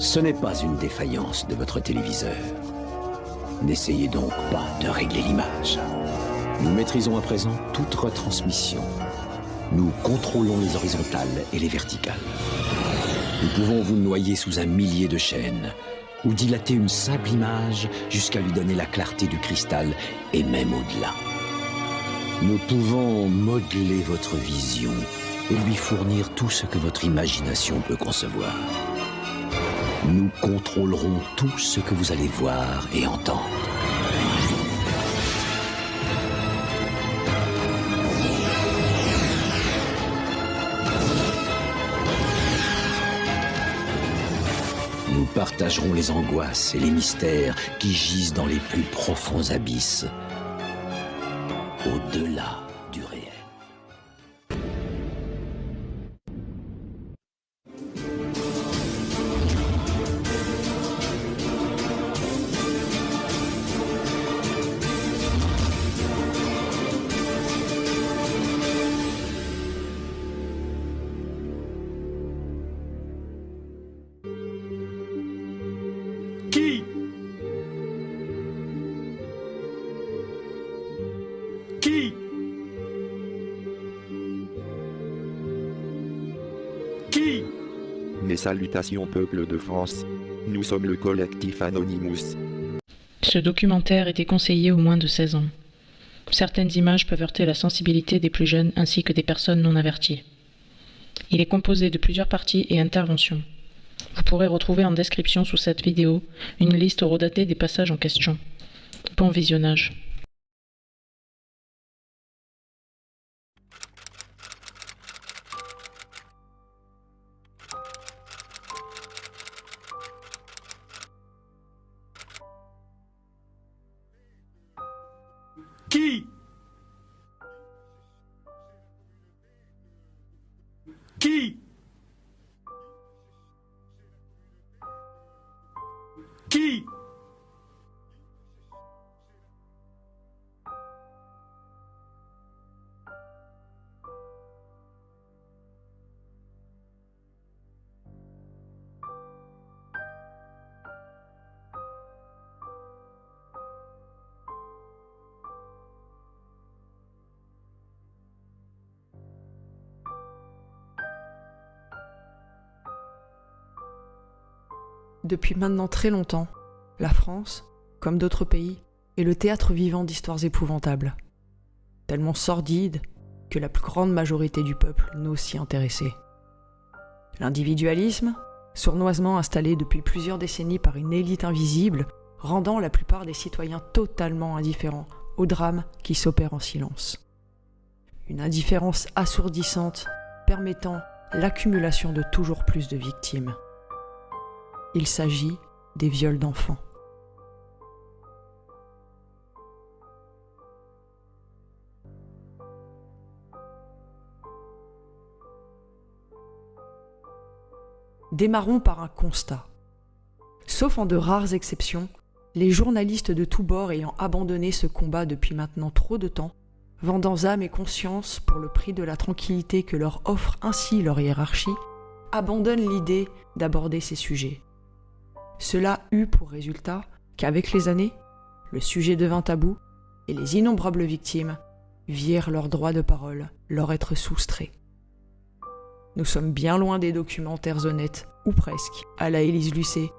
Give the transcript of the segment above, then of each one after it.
Ce n'est pas une défaillance de votre téléviseur. N'essayez donc pas de régler l'image. Nous maîtrisons à présent toute retransmission. Nous contrôlons les horizontales et les verticales. Nous pouvons vous noyer sous un millier de chaînes ou dilater une simple image jusqu'à lui donner la clarté du cristal et même au-delà. Nous pouvons modeler votre vision et lui fournir tout ce que votre imagination peut concevoir. Nous contrôlerons tout ce que vous allez voir et entendre. Nous partagerons les angoisses et les mystères qui gisent dans les plus profonds abysses, au-delà du réel. Mes salutations peuple de France. Nous sommes le collectif Anonymous. Ce documentaire est déconseillé aux moins de 16 ans. Certaines images peuvent heurter la sensibilité des plus jeunes ainsi que des personnes non averties. Il est composé de plusieurs parties et interventions. Vous pourrez retrouver en description sous cette vidéo une liste horodatée des passages en question. Bon visionnage. Qui? Qui? Qui? Depuis maintenant très longtemps, la France, comme d'autres pays, est le théâtre vivant d'histoires épouvantables, tellement sordides que la plus grande majorité du peuple n'ose s'y intéresser. L'individualisme, sournoisement installé depuis plusieurs décennies par une élite invisible, rendant la plupart des citoyens totalement indifférents aux drames qui s'opèrent en silence. Une indifférence assourdissante permettant l'accumulation de toujours plus de victimes. Il s'agit des viols d'enfants. Démarrons par un constat. Sauf en de rares exceptions, les journalistes de tous bords ayant abandonné ce combat depuis maintenant trop de temps, vendant âme et conscience pour le prix de la tranquillité que leur offre ainsi leur hiérarchie, abandonnent l'idée d'aborder ces sujets. Cela eut pour résultat qu'avec les années, le sujet devint tabou et les innombrables victimes virent leur droit de parole leur être soustrait. Nous sommes bien loin des documentaires honnêtes, ou presque, à la Élise Lucet,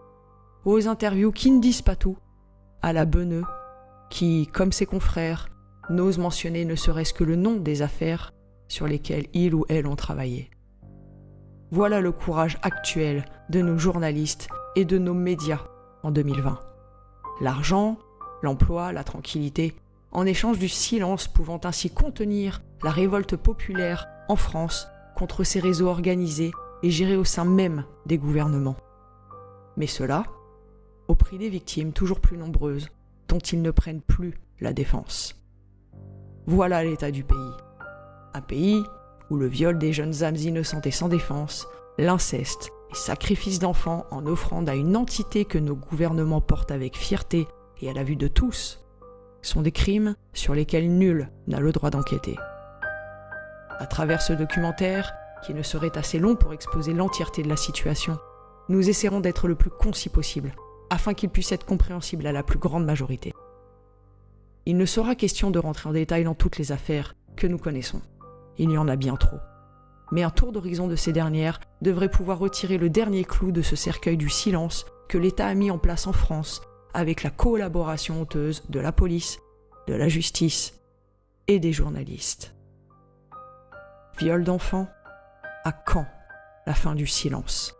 aux interviews qui ne disent pas tout, à la Beneux, qui, comme ses confrères, n'ose mentionner ne serait-ce que le nom des affaires sur lesquelles il ou elle ont travaillé. Voilà le courage actuel de nos journalistes et de nos médias en 2020. L'argent, l'emploi, la tranquillité, en échange du silence pouvant ainsi contenir la révolte populaire en France contre ces réseaux organisés et gérés au sein même des gouvernements. Mais cela, au prix des victimes toujours plus nombreuses, dont ils ne prennent plus la défense. Voilà l'état du pays. Un pays où le viol des jeunes âmes innocentes et sans défense, l'inceste et sacrifice d'enfants en offrande à une entité que nos gouvernements portent avec fierté et à la vue de tous, sont des crimes sur lesquels nul n'a le droit d'enquêter. À travers ce documentaire, qui ne serait assez long pour exposer l'entièreté de la situation, nous essaierons d'être le plus concis possible, afin qu'il puisse être compréhensible à la plus grande majorité. Il ne sera question de rentrer en détail dans toutes les affaires que nous connaissons. Il y en a bien trop. Mais un tour d'horizon de ces dernières devrait pouvoir retirer le dernier clou de ce cercueil du silence que l'État a mis en place en France avec la collaboration honteuse de la police, de la justice et des journalistes. Viol d'enfants, à quand la fin du silence ?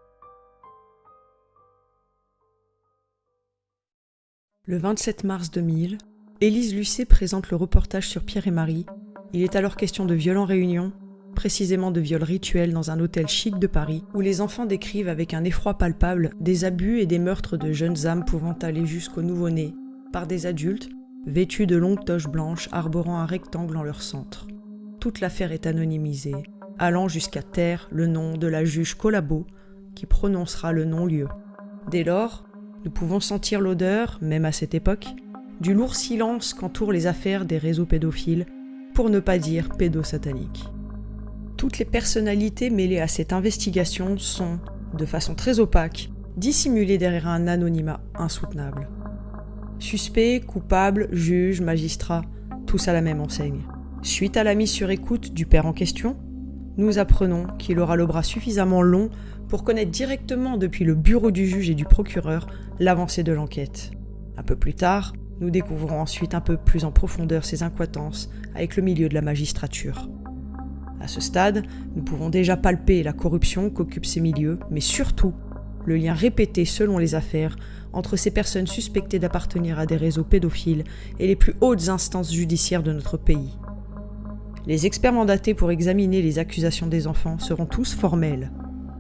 Le 27 mars 2000, Élise Lucet présente le reportage sur Pierre et Marie. Il est alors question de viol en réunion, précisément de viol rituel dans un hôtel chic de Paris, où les enfants décrivent avec un effroi palpable des abus et des meurtres de jeunes âmes pouvant aller jusqu'au nouveau-né, par des adultes, vêtus de longues toches blanches arborant un rectangle en leur centre. Toute l'affaire est anonymisée, allant jusqu'à taire le nom de la juge Collabo, qui prononcera le non-lieu. Dès lors, nous pouvons sentir l'odeur, même à cette époque, du lourd silence qu'entourent les affaires des réseaux pédophiles, pour ne pas dire pédosataniques. Toutes les personnalités mêlées à cette investigation sont, de façon très opaque, dissimulées derrière un anonymat insoutenable. Suspects, coupables, juges, magistrats, tous à la même enseigne. Suite à la mise sur écoute du père en question, nous apprenons qu'il aura le bras suffisamment long pour connaître directement depuis le bureau du juge et du procureur l'avancée de l'enquête. Un peu plus tard, nous découvrons ensuite un peu plus en profondeur ses incohérences avec le milieu de la magistrature. À ce stade, nous pouvons déjà palper la corruption qu'occupent ces milieux, mais surtout le lien répété selon les affaires entre ces personnes suspectées d'appartenir à des réseaux pédophiles et les plus hautes instances judiciaires de notre pays. Les experts mandatés pour examiner les accusations des enfants seront tous formels.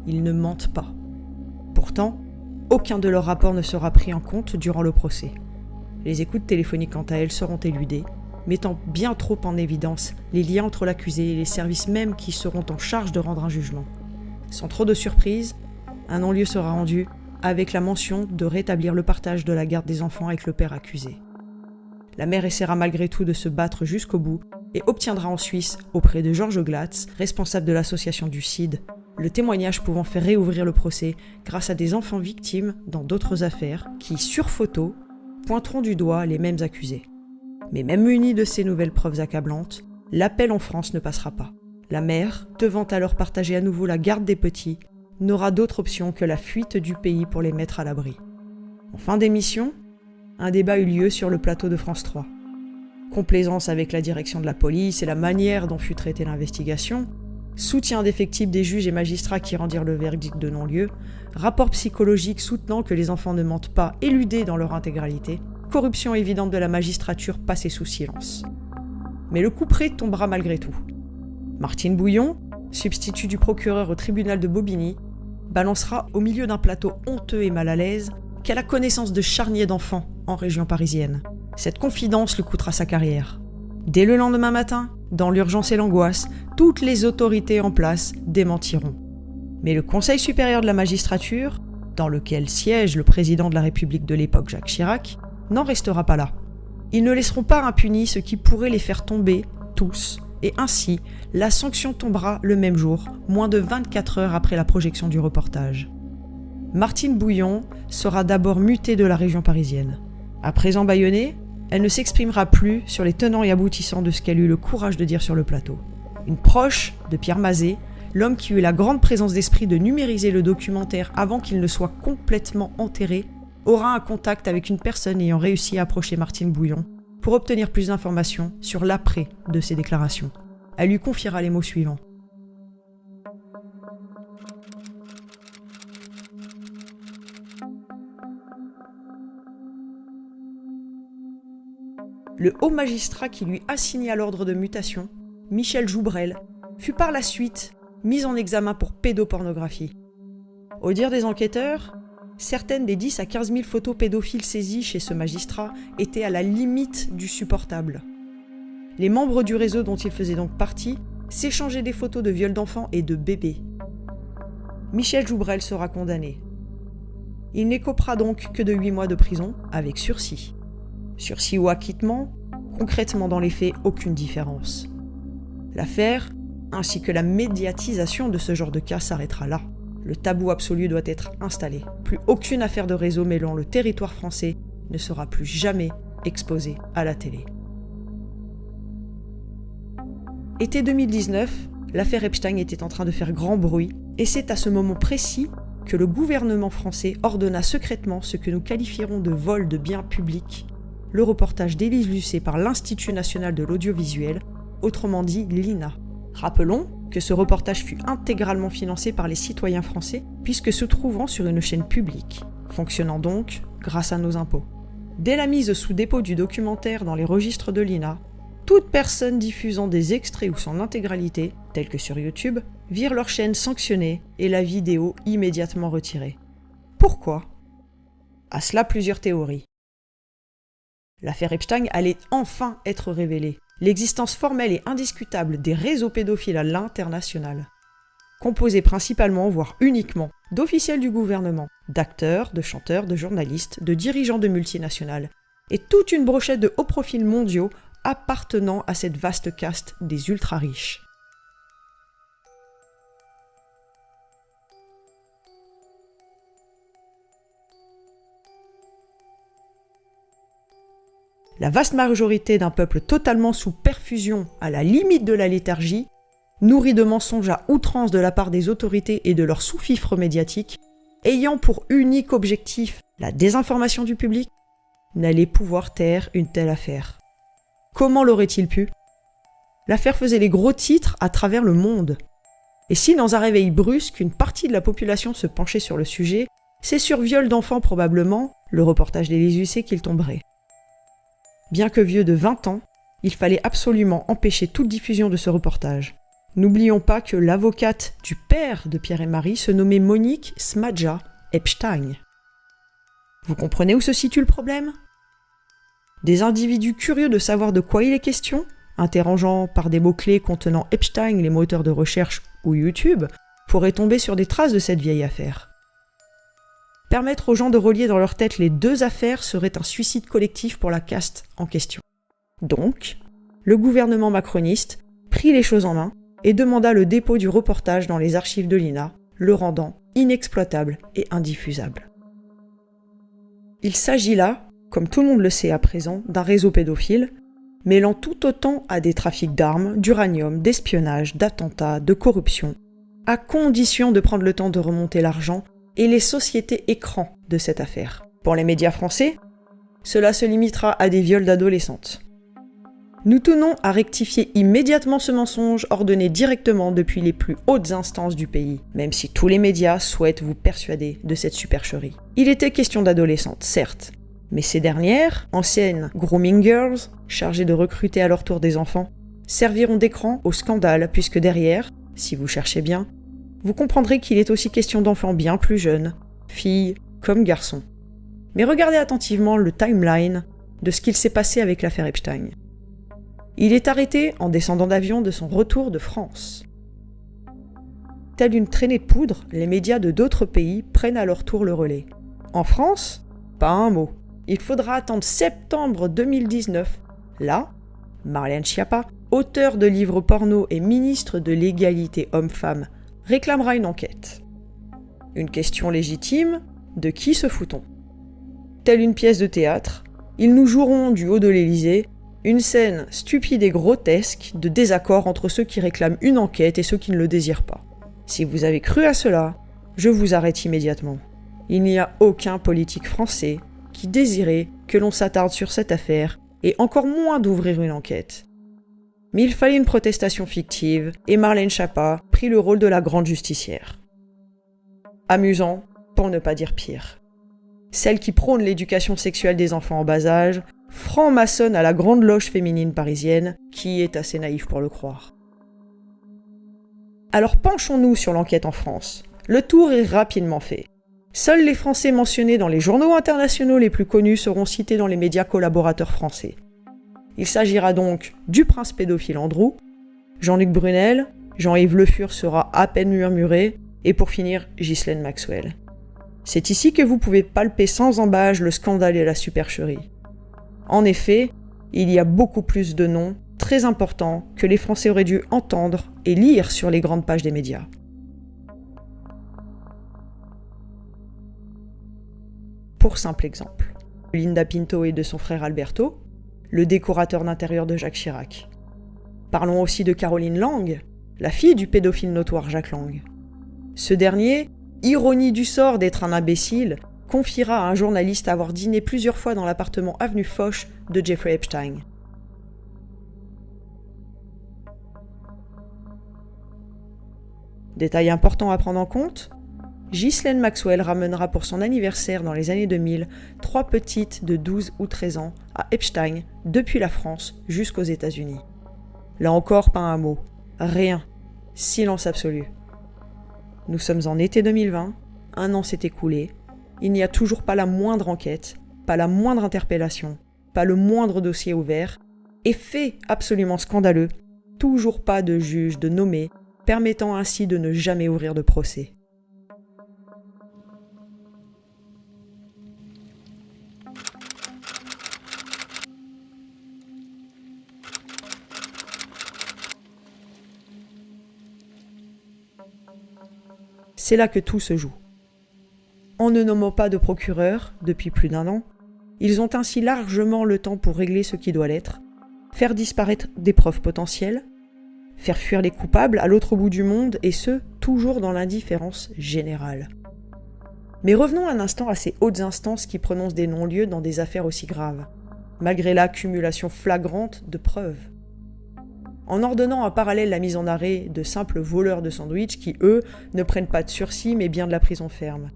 Ils ne mentent pas. Pourtant, aucun de leurs rapports ne sera pris en compte durant le procès. Les écoutes téléphoniques, quant à elles, seront éludées, mettant bien trop en évidence les liens entre l'accusé et les services mêmes qui seront en charge de rendre un jugement. Sans trop de surprise, un non-lieu sera rendu avec la mention de rétablir le partage de la garde des enfants avec le père accusé. La mère essaiera malgré tout de se battre jusqu'au bout et obtiendra en Suisse, auprès de Georges Glatz, responsable de l'association du CID, le témoignage pouvant faire réouvrir le procès grâce à des enfants victimes dans d'autres affaires qui, sur photo, pointeront du doigt les mêmes accusés. Mais même munie de ces nouvelles preuves accablantes, l'appel en France ne passera pas. La mère, devant alors partager à nouveau la garde des petits, n'aura d'autre option que la fuite du pays pour les mettre à l'abri. En fin d'émission, un débat eut lieu sur le plateau de France 3. Complaisance avec la direction de la police et la manière dont fut traitée l'investigation, soutien indéfectible des juges et magistrats qui rendirent le verdict de non-lieu, rapport psychologique soutenant que les enfants ne mentent pas, éludés dans leur intégralité, corruption évidente de la magistrature passée sous silence. Mais le couperet tombera malgré tout. Martine Bouillon, substitut du procureur au tribunal de Bobigny, balancera au milieu d'un plateau honteux et mal à l'aise qu'elle a connaissance de charniers d'enfants en région parisienne. Cette confidence lui coûtera sa carrière. Dès le lendemain matin, dans l'urgence et l'angoisse, toutes les autorités en place démentiront. Mais le Conseil supérieur de la magistrature, dans lequel siège le président de la République de l'époque Jacques Chirac, n'en restera pas là. Ils ne laisseront pas impunis ce qui pourrait les faire tomber, tous, et ainsi, la sanction tombera le même jour, moins de 24 heures après la projection du reportage. Martine Bouillon sera d'abord mutée de la région parisienne. À présent bâillonnée, elle ne s'exprimera plus sur les tenants et aboutissants de ce qu'elle eut le courage de dire sur le plateau. Une proche de Pierre Mazet, l'homme qui eut la grande présence d'esprit de numériser le documentaire avant qu'il ne soit complètement enterré, aura un contact avec une personne ayant réussi à approcher Martine Bouillon pour obtenir plus d'informations sur l'après de ses déclarations. Elle lui confiera les mots suivants. Le haut magistrat qui lui assigna l'ordre de mutation, Michel Joubrel, fut par la suite mis en examen pour pédopornographie. Au dire des enquêteurs, certaines des 10 à 15 000 photos pédophiles saisies chez ce magistrat étaient à la limite du supportable. Les membres du réseau dont il faisait donc partie s'échangeaient des photos de viols d'enfants et de bébés. Michel Joubrel sera condamné. Il n'écopera donc que de 8 mois de prison avec sursis. Sursis ou acquittement, concrètement dans les faits, aucune différence. L'affaire, ainsi que la médiatisation de ce genre de cas s'arrêtera là. le tabou absolu doit être installé. Plus aucune affaire de réseau mêlant le territoire français ne sera plus jamais exposée à la télé. Été 2019, l'affaire Epstein était en train de faire grand bruit, et c'est à ce moment précis que le gouvernement français ordonna secrètement ce que nous qualifierons de vol de biens publics, le reportage d'Élise Lucet par l'Institut national de l'audiovisuel, autrement dit l'INA. Rappelons que ce reportage fut intégralement financé par les citoyens français, puisque se trouvant sur une chaîne publique, fonctionnant donc grâce à nos impôts. Dès la mise sous dépôt du documentaire dans les registres de l'INA, toute personne diffusant des extraits ou son intégralité, tels que sur YouTube, virent leur chaîne sanctionnée et la vidéo immédiatement retirée. Pourquoi ? À cela, plusieurs théories. L'affaire Epstein allait enfin être révélée. L'existence formelle et indiscutable des réseaux pédophiles à l'international, composés principalement, voire uniquement, d'officiels du gouvernement, d'acteurs, de chanteurs, de journalistes, de dirigeants de multinationales, et toute une brochette de hauts profils mondiaux appartenant à cette vaste caste des ultra-riches. La vaste majorité d'un peuple totalement sous perfusion, à la limite de la léthargie, nourri de mensonges à outrance de la part des autorités et de leurs sous-fifres médiatiques, ayant pour unique objectif la désinformation du public, n'allait pouvoir taire une telle affaire. Comment l'aurait-il pu ? L'affaire faisait les gros titres à travers le monde. Et si dans un réveil brusque, une partie de la population se penchait sur le sujet, c'est sur viol d'enfants probablement, le reportage d'Élise Lucet, qu'il tomberait. Bien que vieux de 20 ans, il fallait absolument empêcher toute diffusion de ce reportage. N'oublions pas que l'avocate du père de Pierre et Marie se nommait Monique Smadja Epstein. Vous comprenez où se situe le problème ? Des individus curieux de savoir de quoi il est question, interrogeant par des mots-clés contenant Epstein les moteurs de recherche ou YouTube, pourraient tomber sur des traces de cette vieille affaire. Permettre aux gens de relier dans leur tête les deux affaires serait un suicide collectif pour la caste en question. Donc, le gouvernement macroniste prit les choses en main et demanda le dépôt du reportage dans les archives de l'INA, le rendant inexploitable et indiffusable. Il s'agit là, comme tout le monde le sait à présent, d'un réseau pédophile, mêlant tout autant à des trafics d'armes, d'uranium, d'espionnage, d'attentats, de corruption, à condition de prendre le temps de remonter l'argent et les sociétés écrans de cette affaire. Pour les médias français, cela se limitera à des viols d'adolescentes. Nous tenons à rectifier immédiatement ce mensonge ordonné directement depuis les plus hautes instances du pays, même si tous les médias souhaitent vous persuader de cette supercherie. Il était question d'adolescentes, certes, mais ces dernières, anciennes grooming girls, chargées de recruter à leur tour des enfants, serviront d'écran au scandale puisque derrière, si vous cherchez bien, vous comprendrez qu'il est aussi question d'enfants bien plus jeunes, filles comme garçons. Mais regardez attentivement le timeline de ce qu'il s'est passé avec l'affaire Epstein. Il est arrêté en descendant d'avion de son retour de France. Telle une traînée de poudre, les médias de d'autres pays prennent à leur tour le relais. En France, pas un mot. Il faudra attendre septembre 2019. Là, Marlène Schiappa, auteure de livres porno et ministre de l'égalité homme-femme, réclamera une enquête. Une question légitime, de qui se fout-on ? Telle une pièce de théâtre, ils nous joueront du haut de l'Élysée une scène stupide et grotesque de désaccord entre ceux qui réclament une enquête et ceux qui ne le désirent pas. Si vous avez cru à cela, je vous arrête immédiatement. Il n'y a aucun politique français qui désirait que l'on s'attarde sur cette affaire, et encore moins d'ouvrir une enquête. Mais il fallait une protestation fictive, et Marlène Schiappa prit le rôle de la grande justicière. Amusant, pour ne pas dire pire. Celle qui prône l'éducation sexuelle des enfants en bas âge, franc-maçonne à la grande loge féminine parisienne, qui est assez naïf pour le croire. Alors penchons-nous sur l'enquête en France. Le tour est rapidement fait. Seuls les Français mentionnés dans les journaux internationaux les plus connus seront cités dans les médias collaborateurs français. Il s'agira donc du prince pédophile Andrew, Jean-Luc Brunel, Jean-Yves Le Fur sera à peine murmuré, et pour finir, Ghislaine Maxwell. C'est ici que vous pouvez palper sans embâche le scandale et la supercherie. En effet, il y a beaucoup plus de noms très importants que les Français auraient dû entendre et lire sur les grandes pages des médias. pour simple exemple. Linda Pinto et de son frère Alberto, le décorateur d'intérieur de Jacques Chirac. Parlons aussi de Caroline Lang, la fille du pédophile notoire Jacques Lang. Ce dernier, ironie du sort d'être un imbécile, confiera à un journaliste avoir dîné plusieurs fois dans l'appartement avenue Foch de Jeffrey Epstein. Détail important à prendre en compte, Ghislaine Maxwell ramènera pour son anniversaire dans les années 2000 3 petites de 12 ou 13 ans à Epstein depuis la France jusqu'aux États-Unis. Là encore, pas un mot, rien, silence absolu. Nous sommes en été 2020, un an s'est écoulé, il n'y a toujours pas la moindre enquête, pas la moindre interpellation, pas le moindre dossier ouvert, et fait absolument scandaleux, toujours pas de juge de nommé, permettant ainsi de ne jamais ouvrir de procès. C'est là que tout se joue. En ne nommant pas de procureur depuis plus d'1 an, ils ont ainsi largement le temps pour régler ce qui doit l'être, faire disparaître des preuves potentielles, faire fuir les coupables à l'autre bout du monde, et ce, toujours dans l'indifférence générale. Mais revenons un instant à ces hautes instances qui prononcent des non-lieux dans des affaires aussi graves, malgré l'accumulation flagrante de preuves. En ordonnant en parallèle la mise en arrêt de simples voleurs de sandwich qui, eux, ne prennent pas de sursis mais bien de la prison ferme.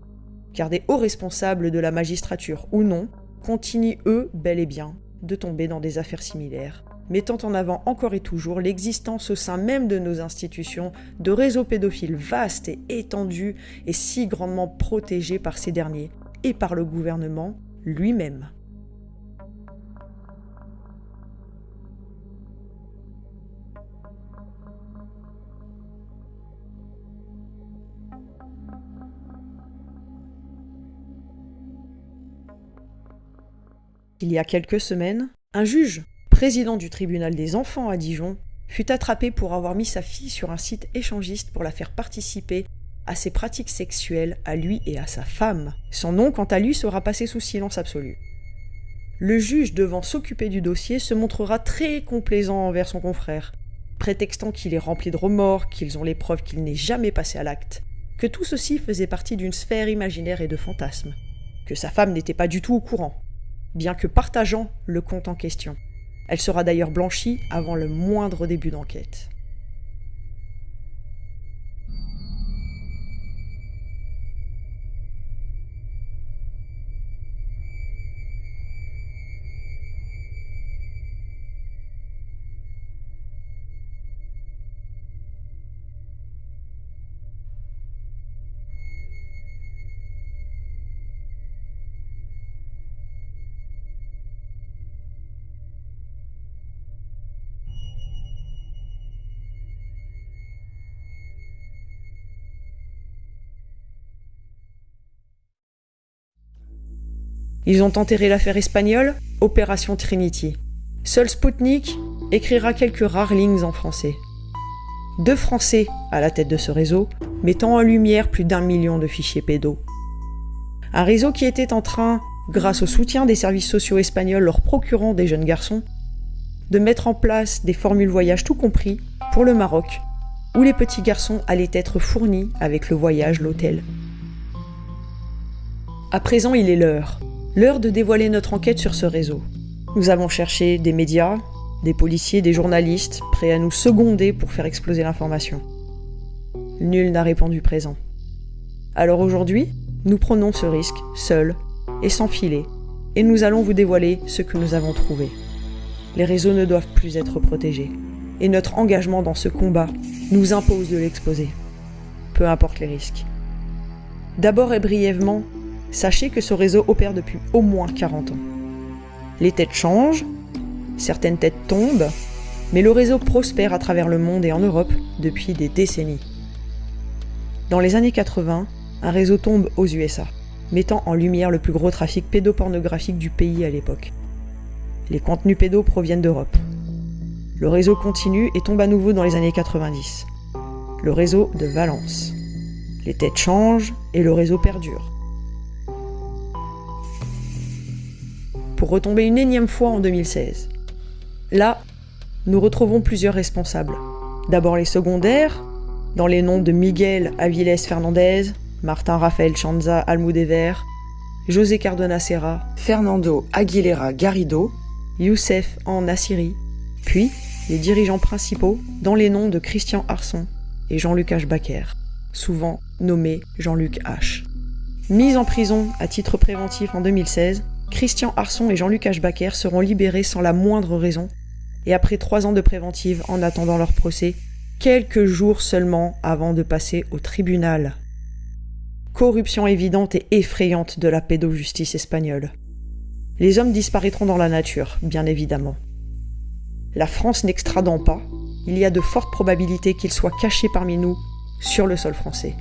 Car des hauts responsables de la magistrature ou non continuent, eux, bel et bien, de tomber dans des affaires similaires, mettant en avant encore et toujours l'existence au sein même de nos institutions de réseaux pédophiles vastes et étendus et si grandement protégés par ces derniers et par le gouvernement lui-même. Il y a quelques semaines, un juge, président du tribunal des enfants à Dijon, fut attrapé pour avoir mis sa fille sur un site échangiste pour la faire participer à ses pratiques sexuelles à lui et à sa femme. Son nom, quant à lui, sera passé sous silence absolu. Le juge, devant s'occuper du dossier, se montrera très complaisant envers son confrère, prétextant qu'il est rempli de remords, qu'ils ont les preuves qu'il n'est jamais passé à l'acte, que tout ceci faisait partie d'une sphère imaginaire et de fantasmes, que sa femme n'était pas du tout au courant, bien que partageant le compte en question. Elle sera d'ailleurs blanchie avant le moindre début d'enquête. Ils ont enterré l'affaire espagnole, Opération Trinity. Seul Spoutnik écrira quelques rares lignes en français. 2 Français à la tête de ce réseau, mettant en lumière plus d'1 million de fichiers pédos. Un réseau qui était en train, grâce au soutien des services sociaux espagnols leur procurant des jeunes garçons, de mettre en place des formules voyage tout compris pour le Maroc, où les petits garçons allaient être fournis avec le voyage, l'hôtel. À présent, il est l'heure de dévoiler notre enquête sur ce réseau. Nous avons cherché des médias, des policiers, des journalistes, prêts à nous seconder pour faire exploser l'information. Nul n'a répondu présent. Alors aujourd'hui, nous prenons ce risque, seuls et sans filet, et nous allons vous dévoiler ce que nous avons trouvé. Les réseaux ne doivent plus être protégés, et notre engagement dans ce combat nous impose de l'exposer, peu importe les risques. D'abord et brièvement, sachez que ce réseau opère depuis au moins 40 ans. Les têtes changent, certaines têtes tombent, mais le réseau prospère à travers le monde et en Europe depuis des décennies. Dans les années 80, un réseau tombe aux USA, mettant en lumière le plus gros trafic pédopornographique du pays à l'époque. Les contenus pédos proviennent d'Europe. Le réseau continue et tombe à nouveau dans les années 90. Le réseau de Valence. Les têtes changent et le réseau perdure. pour retomber une énième fois en 2016. Là, nous retrouvons plusieurs responsables. D'abord les secondaires, dans les noms de Miguel Avilés Fernandez, Martin Rafael Chanza Almudever, José Cardona Serra, Fernando Aguilera Garrido, Youssef en Nassiri, puis les dirigeants principaux dans les noms de Christian Arson et Jean-Luc Ashbaker, souvent nommé Jean-Luc H. Mis en prison à titre préventif en 2016, Christian Arson et Jean-Luc Ashbaker seront libérés sans la moindre raison et après 3 ans de préventive en attendant leur procès, quelques jours seulement avant de passer au tribunal. Corruption évidente et effrayante de la pédojustice espagnole. Les hommes disparaîtront dans la nature, bien évidemment. La France n'extradant pas, il y a de fortes probabilités qu'ils soient cachés parmi nous sur le sol français.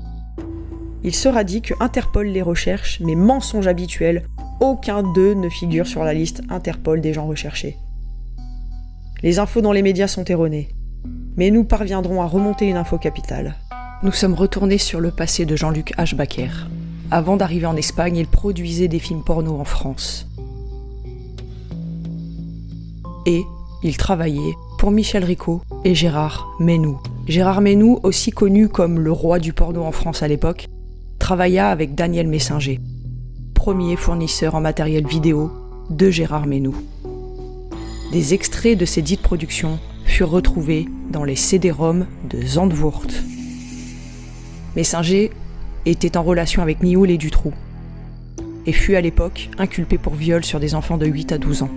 Il sera dit que Interpol les recherche, mais mensonge habituel, aucun d'eux ne figure sur la liste Interpol des gens recherchés. Les infos dans les médias sont erronées, mais nous parviendrons à remonter une info capitale. Nous sommes retournés sur le passé de Jean-Luc Ashbaker. Avant d'arriver en Espagne, il produisait des films porno en France. Et il travaillait pour Michel Ricot et Gérard Menou. Gérard Menou, aussi connu comme le roi du porno en France à l'époque, travailla avec Daniel Messinger, premier fournisseur en matériel vidéo de Gérard Menou. Des extraits de ces dites productions furent retrouvés dans les CD-ROM de Zandvoort. Messinger était en relation avec Nioul et Dutroux et fut à l'époque inculpé pour viol sur des enfants de 8 à 12 ans.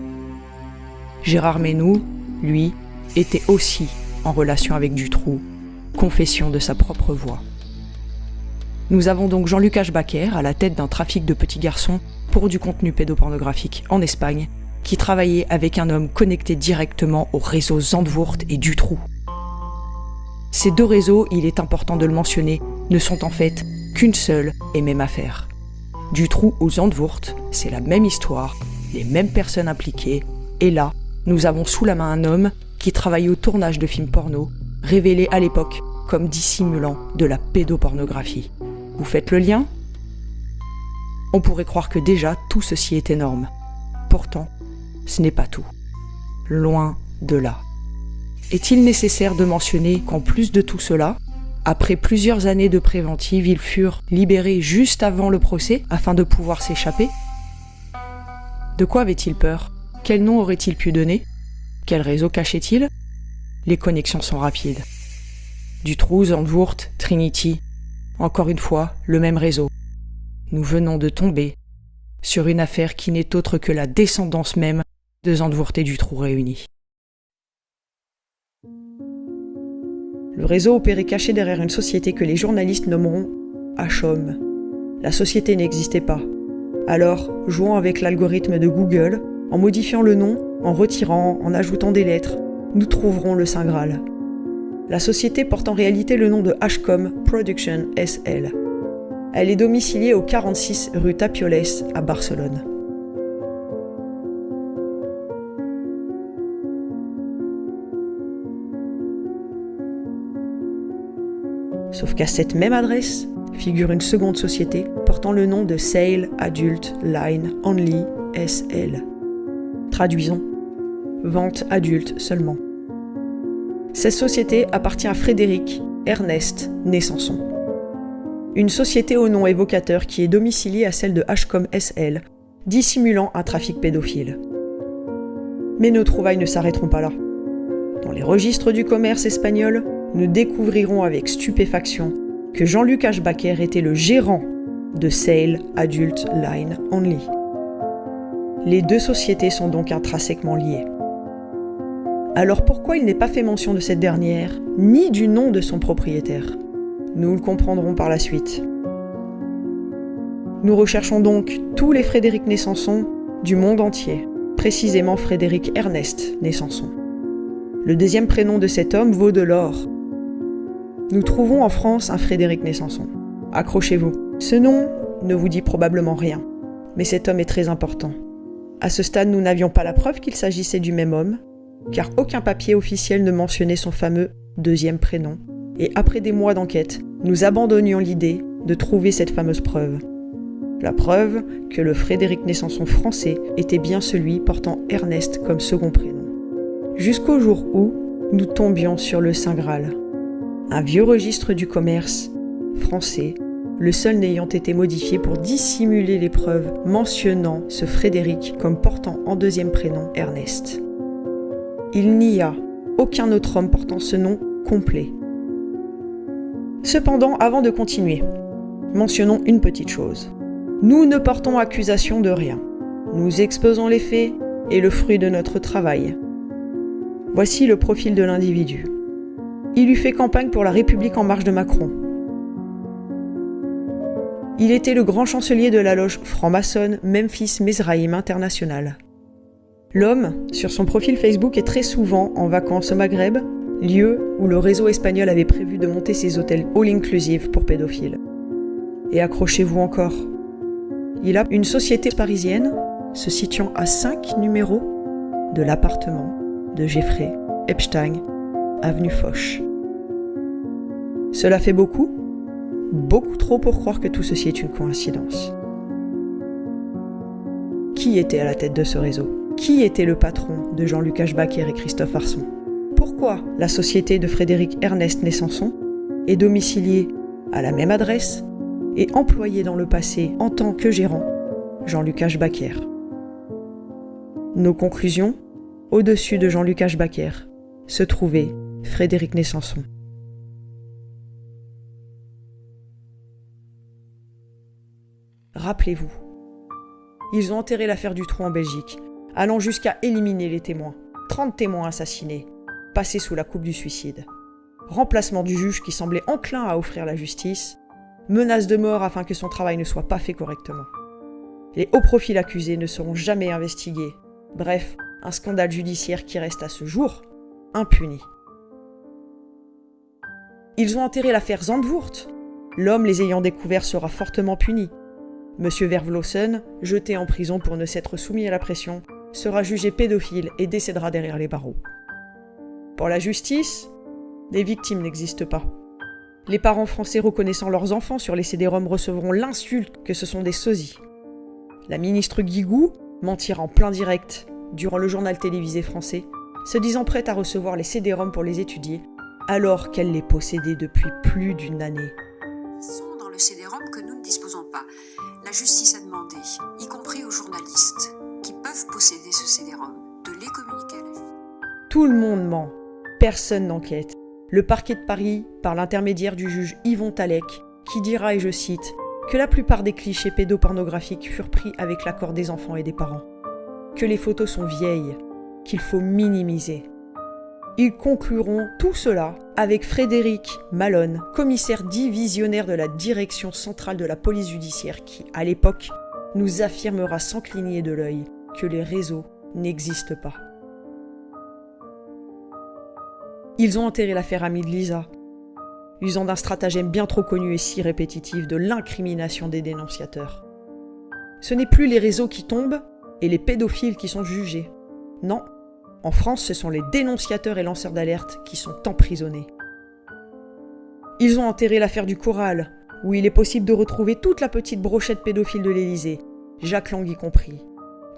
Gérard Menou, lui, était aussi en relation avec Dutroux, confession de sa propre voix. Nous avons donc Jean-Luc Ashbaker à la tête d'un trafic de petits garçons pour du contenu pédopornographique en Espagne, qui travaillait avec un homme connecté directement au réseau Zandvoort et Dutroux. Ces 2 réseaux, il est important de le mentionner, ne sont en fait qu'une seule et même affaire. Dutroux ou Zandvoort, c'est la même histoire, les mêmes personnes impliquées, et là, nous avons sous la main un homme qui travaille au tournage de films porno, révélés à l'époque comme dissimulant de la pédopornographie. Vous faites le lien ? On pourrait croire que déjà tout ceci est énorme. Pourtant, ce n'est pas tout. Loin de là. Est-il nécessaire de mentionner qu'en plus de tout cela, après plusieurs années de préventive, ils furent libérés juste avant le procès afin de pouvoir s'échapper ? De quoi avaient-ils peur ? Quel nom aurait-il pu donner ? Quel réseau cachait-il ? Les connexions sont rapides. Dutroux, Zandvoort, Trinity, encore une fois, le même réseau. Nous venons de tomber sur une affaire qui n'est autre que la descendance même de Zandvoort et Dutroux réunis. Le réseau opérait caché derrière une société que les journalistes nommeront HOM. La société n'existait pas. Alors, jouant avec l'algorithme de Google, en modifiant le nom, en retirant, en ajoutant des lettres, nous trouverons le Saint Graal. La société porte en réalité le nom de HCOM Production SL. Elle est domiciliée au 46 rue Tapioles à Barcelone. Sauf qu'à cette même adresse figure une seconde société portant le nom de Sale Adult Line Only SL. Traduisons, vente adulte seulement. Cette société appartient à Frédéric Ernest Nessanson. Une société au nom évocateur qui est domiciliée à celle de HCOM SL, dissimulant un trafic pédophile. Mais nos trouvailles ne s'arrêteront pas là. Dans les registres du commerce espagnol, nous découvrirons avec stupéfaction que Jean-Luc Ashbaker était le gérant de Sale Adult Line Only. Les 2 sociétés sont donc intrinsèquement liées. Alors pourquoi il n'est pas fait mention de cette dernière, ni du nom de son propriétaire ? Nous le comprendrons par la suite. Nous recherchons donc tous les Frédéric Nessanson du monde entier, précisément Frédéric Ernest Nessanson. Le 2e prénom de cet homme vaut de l'or. Nous trouvons en France un Frédéric Nessanson. Accrochez-vous. Ce nom ne vous dit probablement rien, mais cet homme est très important. À ce stade, nous n'avions pas la preuve qu'il s'agissait du même homme, car aucun papier officiel ne mentionnait son fameux 2e prénom, et après des mois d'enquête, nous abandonnions l'idée de trouver cette fameuse preuve. La preuve que le Frédéric Nessanson français était bien celui portant Ernest comme second prénom. Jusqu'au jour où nous tombions sur le Saint Graal. Un vieux registre du commerce français, le seul n'ayant été modifié pour dissimuler les preuves mentionnant ce Frédéric comme portant en deuxième prénom Ernest. Il n'y a aucun autre homme portant ce nom complet. Cependant, avant de continuer, mentionnons une petite chose. Nous ne portons accusation de rien. Nous exposons les faits et le fruit de notre travail. Voici le profil de l'individu. Il eut fait campagne pour la République en marche de Macron. Il était le grand chancelier de la loge franc-maçonne Memphis Mizraïm International. L'homme, sur son profil Facebook, est très souvent en vacances au Maghreb, lieu où le réseau espagnol avait prévu de monter ses hôtels all-inclusive pour pédophiles. Et accrochez-vous encore. Il a une société parisienne se situant à 5 numéros de l'appartement de Jeffrey Epstein, avenue Foch. Cela fait beaucoup trop pour croire que tout ceci est une coïncidence. Qui était à la tête de ce réseau ? Qui était le patron de Jean-Luc Ashbaker et Christophe Arson ? Pourquoi la société de Frédéric Ernest Nessanson est domiciliée à la même adresse et employée dans le passé en tant que gérant Jean-Luc Ashbaker ? Nos conclusions : au-dessus de Jean-Luc Ashbaker se trouvait Frédéric Nessanson. Rappelez-vous, ils ont enterré l'affaire Dutroux en Belgique, allant jusqu'à éliminer les témoins. 30 témoins assassinés, passés sous la coupe du suicide. Remplacement du juge qui semblait enclin à offrir la justice, menace de mort afin que son travail ne soit pas fait correctement. Les hauts profils accusés ne seront jamais investigués. Bref, un scandale judiciaire qui reste à ce jour impuni. Ils ont enterré l'affaire Zandvoort. L'homme les ayant découverts sera fortement puni. Monsieur Vervlossen, jeté en prison pour ne s'être soumis à la pression, sera jugé pédophile et décédera derrière les barreaux. Pour la justice, les victimes n'existent pas. Les parents français reconnaissant leurs enfants sur les CD-ROM recevront l'insulte que ce sont des sosies. La ministre Guigou mentira en plein direct durant le journal télévisé français, se disant prête à recevoir les CD-ROM pour les étudier, alors qu'elle les possédait depuis plus d'une année. Ils sont dans le CD-ROM que nous ne disposons pas. La justice a demandé, y compris aux journalistes qui peuvent posséder ce CD-ROM, de les communiquer à la justice. Tout le monde ment. Personne n'enquête. Le parquet de Paris, par l'intermédiaire du juge Yvon Talec, qui dira, et je cite, que la plupart des clichés pédopornographiques furent pris avec l'accord des enfants et des parents, que les photos sont vieilles, qu'il faut minimiser. Ils concluront tout cela avec Frédéric Malone, commissaire divisionnaire de la direction centrale de la police judiciaire qui, à l'époque, nous affirmera sans cligner de l'œil que les réseaux n'existent pas. Ils ont enterré l'affaire Ami de Lisa, usant d'un stratagème bien trop connu et si répétitif de l'incrimination des dénonciateurs. Ce n'est plus les réseaux qui tombent et les pédophiles qui sont jugés. Non, en France, ce sont les dénonciateurs et lanceurs d'alerte qui sont emprisonnés. Ils ont enterré l'affaire du Corral, où il est possible de retrouver toute la petite brochette pédophile de l'Élysée, Jacques Lang y compris.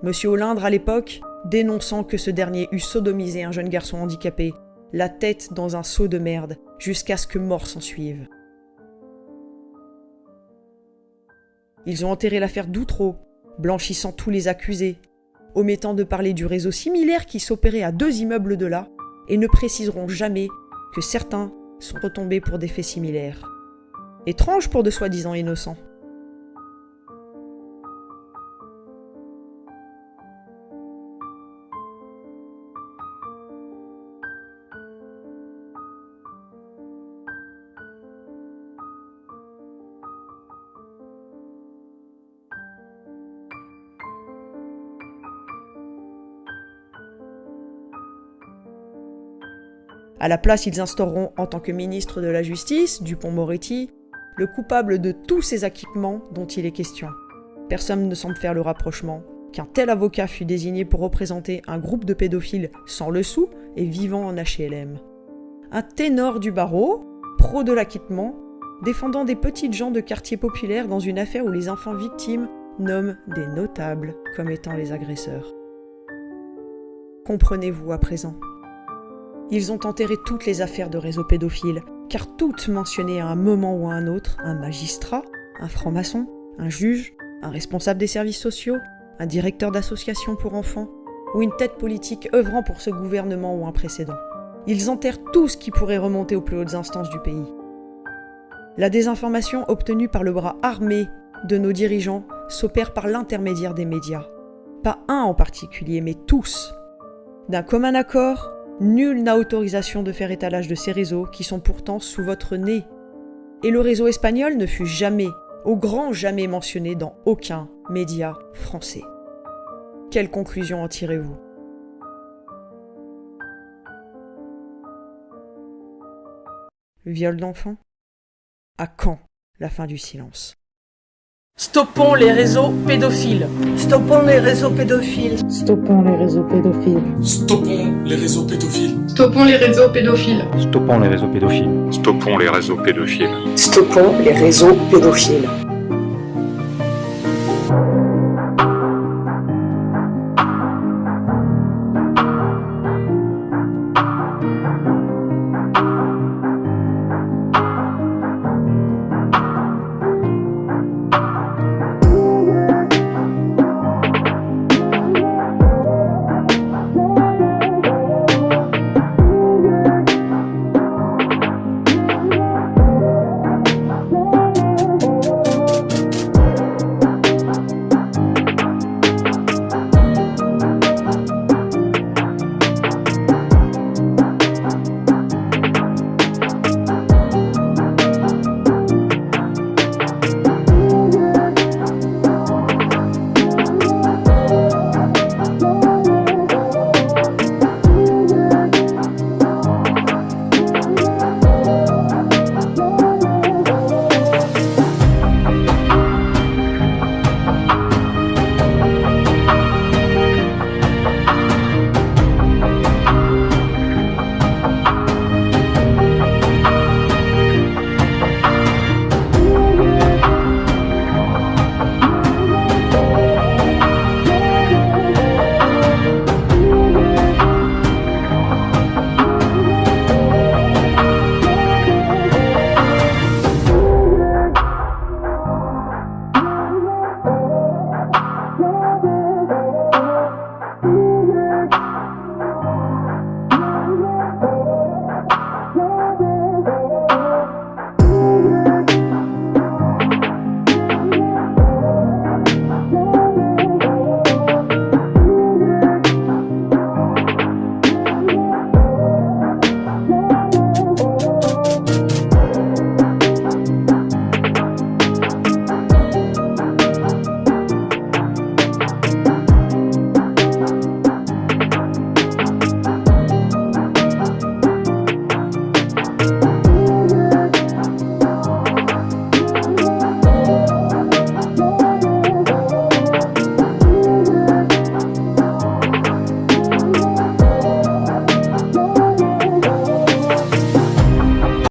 Monsieur Olindre, à l'époque, dénonçant que ce dernier eût sodomisé un jeune garçon handicapé, la tête dans un seau de merde, jusqu'à ce que mort s'ensuive. Ils ont enterré l'affaire d'Outreau, blanchissant tous les accusés, omettant de parler du réseau similaire qui s'opérait à 2 immeubles de là, et ne préciseront jamais que certains sont retombés pour des faits similaires. Étrange pour de soi-disant innocents. À la place, ils instaureront, en tant que ministre de la Justice, Dupond-Moretti, le coupable de tous ces acquittements dont il est question. Personne ne semble faire le rapprochement qu'un tel avocat fut désigné pour représenter un groupe de pédophiles sans le sou et vivant en HLM. Un ténor du barreau, pro de l'acquittement, défendant des petites gens de quartiers populaires dans une affaire où les enfants victimes nomment des notables comme étant les agresseurs. Comprenez-vous à présent? Ils ont enterré toutes les affaires de réseaux pédophiles, car toutes mentionnaient à un moment ou à un autre un magistrat, un franc-maçon, un juge, un responsable des services sociaux, un directeur d'association pour enfants, ou une tête politique œuvrant pour ce gouvernement ou un précédent. Ils enterrent tout ce qui pourrait remonter aux plus hautes instances du pays. La désinformation obtenue par le bras armé de nos dirigeants s'opère par l'intermédiaire des médias. Pas un en particulier, mais tous. D'un commun accord, nul n'a autorisation de faire étalage de ces réseaux qui sont pourtant sous votre nez. Et le réseau espagnol ne fut jamais, au grand jamais mentionné dans aucun média français. Quelle conclusion en tirez-vous? Viol d'enfants? À quand la fin du silence? Stoppons les réseaux pédophiles. Stoppons les réseaux pédophiles. Stoppons les réseaux pédophiles. Stoppons les réseaux pédophiles. Stoppons les réseaux pédophiles. Stoppons les réseaux pédophiles. Stoppons les réseaux pédophiles. Stoppons les réseaux pédophiles.